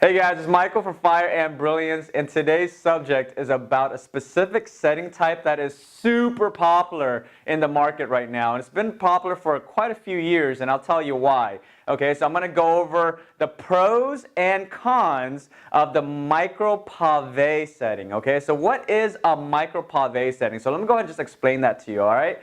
Hey guys, it's Michael from Fire and Brilliance, and today's subject is about a specific setting type that is super popular in the market right now. And it's been popular for quite a few years, and I'll tell you why. Okay, so I'm going to go over the pros and cons of the Micropavé setting. Okay, so what is a Micropavé setting? So let me go ahead and just explain that to you, all right?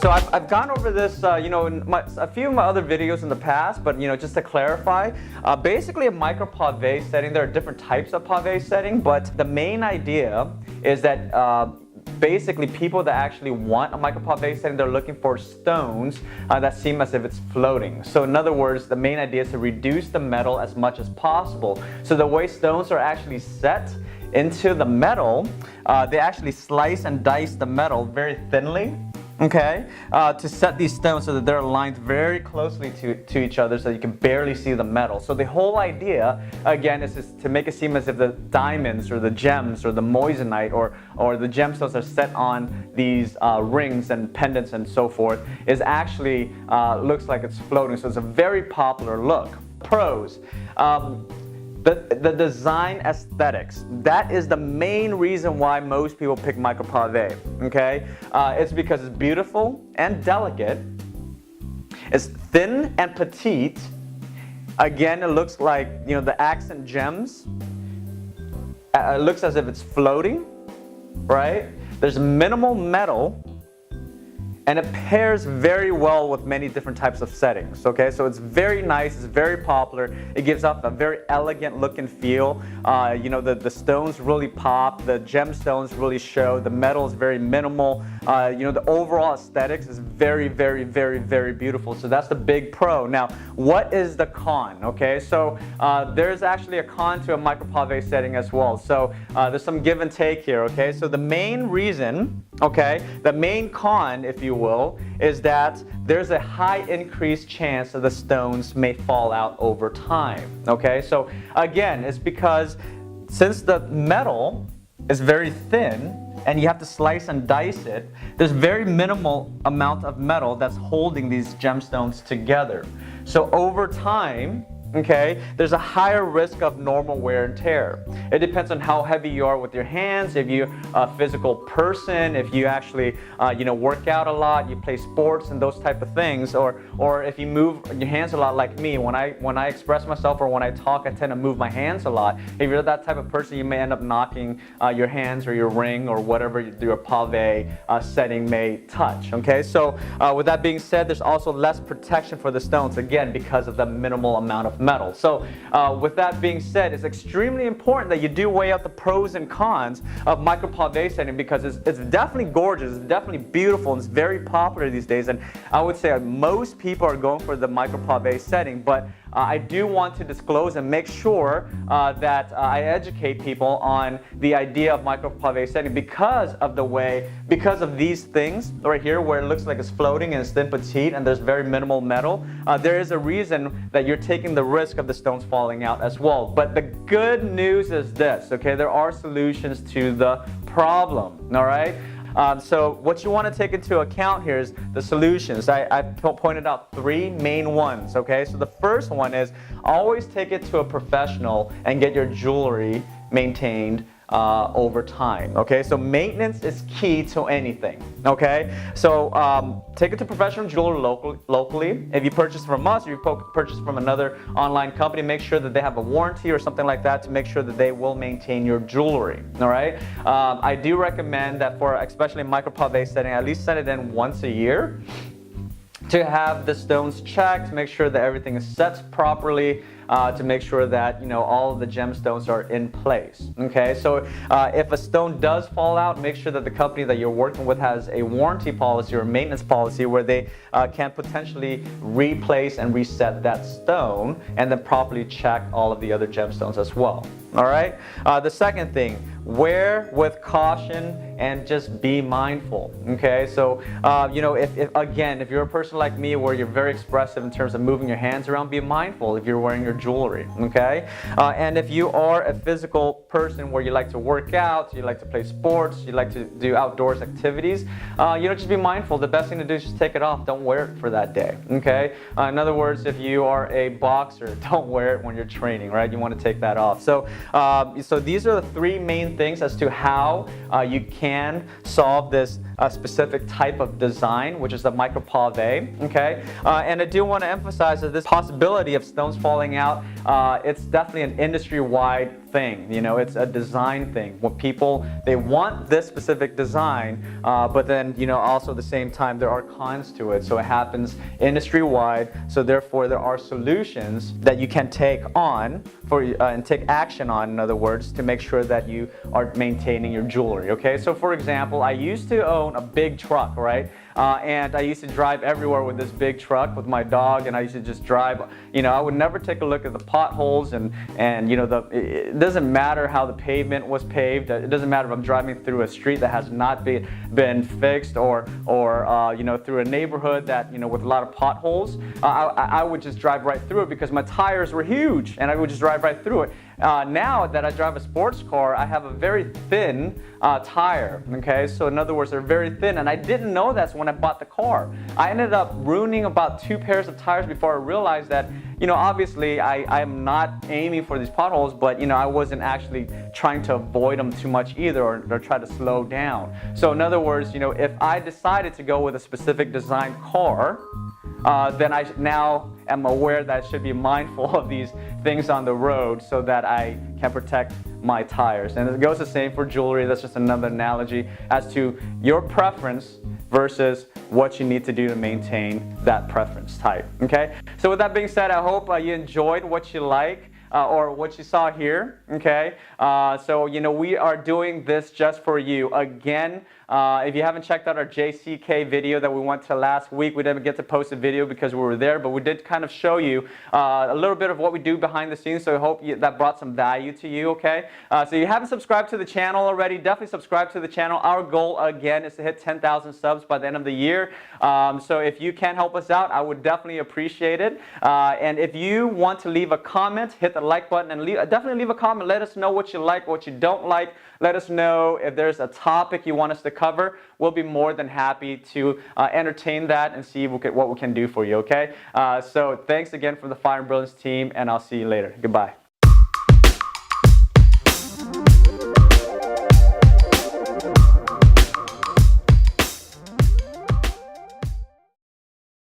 So I've gone over this, in a few of my other videos in the past, but just to clarify, basically a micropavé setting, there are different types of pavé setting, but the main idea is that basically people that actually want a micropavé setting, they're looking for stones that seem as if it's floating. So in other words, the main idea is to reduce the metal as much as possible. So the way stones are actually set into the metal, they actually slice and dice the metal very thinly. Okay, to set these stones so that they're aligned very closely to each other so you can barely see the metal. So the whole idea, again, is to make it seem as if the diamonds or the gems or the moissanite or the gemstones are set on these rings and pendants and so forth is actually looks like it's floating. So it's a very popular look. Pros. The design aesthetics, that is the main reason why most people pick micropavé, okay? It's because it's beautiful and delicate, it's thin and petite. Again, it looks like, the accent gems, it looks as if it's floating, right? There's minimal metal, and it pairs very well with many different types of settings, okay? So it's very nice, it's very popular. It gives off a very elegant look and feel. The stones really pop, the gemstones really show, the metal is very minimal. The overall aesthetics is very, very, very, very beautiful. So that's the big pro. Now, what is the con, okay? So there's actually a con to a micropavé setting as well. So there's some give and take here, okay? So the main reason, okay, the main con, if you will, is that there's a high increased chance that the stones may fall out over time. Okay, so again, it's because since the metal is very thin and you have to slice and dice it, there's very minimal amount of metal that's holding these gemstones together. So over time, okay, there's a higher risk of normal wear and tear. It depends on how heavy you are with your hands, if you're a physical person, if you actually work out a lot, you play sports and those type of things, or if you move your hands a lot like me. When I express myself or when I talk, I tend to move my hands a lot. If you're that type of person, you may end up knocking your hands or your ring or whatever your pavé setting may touch. Okay, so with that being said, there's also less protection for the stones, again, because of the minimal amount of metal. So with that being said, it's extremely important that you do weigh out the pros and cons of micropavé setting, because it's definitely gorgeous, it's definitely beautiful, and it's very popular these days. And I would say most people are going for the micropavé setting, but I do want to disclose and make sure that I educate people on the idea of micropavé setting because of these things right here where it looks like it's floating and it's thin petite and there's very minimal metal. There is a reason that you're taking the risk of the stones falling out as well. But the good news is this, okay? There are solutions to the problem, all right? So what you want to take into account here is the solutions. I pointed out three main ones, okay? So the first one is always take it to a professional and get your jewelry maintained over time, okay? So maintenance is key to anything, okay? So take it to professional jeweler locally. If you purchase from us or you purchase from another online company, make sure that they have a warranty or something like that to make sure that they will maintain your jewelry, all right? I do recommend that for especially micropavé setting, at least set it in once a year to have the stones checked, to make sure that everything is set properly, to make sure that all of the gemstones are in place. Okay, so if a stone does fall out, make sure that the company that you're working with has a warranty policy or maintenance policy where they can potentially replace and reset that stone and then properly check all of the other gemstones as well. All right. The second thing, wear with caution and just be mindful. Okay, so you know, if again, if you're a person like me where you're very expressive in terms of moving your hands around, be mindful if you're wearing your jewelry. Okay, and if you are a physical person where you like to work out, you like to play sports, you like to do outdoors activities, you know, just be mindful. The best thing to do is just take it off. Don't wear it for that day. Okay. In other words, if you are a boxer, don't wear it when you're training. Right? You want to take that off. So so these are the three main things as to how you can solve this specific type of design, which is the Micropavé. Okay, and I do want to emphasize that this possibility of stones falling out, it's definitely an industry-wide thing. You know, it's a design thing. When people, they want this specific design, but then, you know, also at the same time there are cons to it. So it happens industry-wide. So therefore there are solutions that you can take on for and take action on, in other words, to make sure that you are maintaining your jewelry. Okay, so for example, I used to own a big truck, right? And I used to drive everywhere with this big truck with my dog, and I used to just drive. You know, I would never take a look at the potholes, and you know, it doesn't matter how the pavement was paved. It doesn't matter if I'm driving through a street that has not been fixed, or you know, through a neighborhood that, you know, with a lot of potholes. I would just drive right through it because my tires were huge, and I would just drive right through it. Now that I drive a sports car, I have a very thin tire. Okay, so in other words, they're very thin, and I didn't know that's when I bought the car. I ended up ruining about 2 pairs of tires before I realized that, you know, obviously I'm not aiming for these potholes, but, you know, I wasn't actually trying to avoid them too much either, or try to slow down. So in other words, you know, if I decided to go with a specific design car, then I now am aware that I should be mindful of these things on the road so that I can protect my tires. And it goes the same for jewelry. That's just another analogy as to your preference versus what you need to do to maintain that preference type. Okay? So with that being said, I hope you enjoyed what you like. Or what you saw here. Okay, so you know, we are doing this just for you. Again, if you haven't checked out our JCK video that we went to last week, we didn't get to post a video because we were there, but we did kind of show you a little bit of what we do behind the scenes, so I hope that brought some value to you. Okay, so if you haven't subscribed to the channel already, definitely subscribe to the channel. Our goal again is to hit 10,000 subs by the end of the year. So if you can help us out, I would definitely appreciate it. And if you want to leave a comment, hit the like button and definitely leave a comment. Let us know what you like, what you don't like. Let us know if there's a topic you want us to cover. We'll be more than happy to entertain that and see what we can do for you. Okay, so thanks again from the Fire and Brilliance team, and I'll see you later. Goodbye.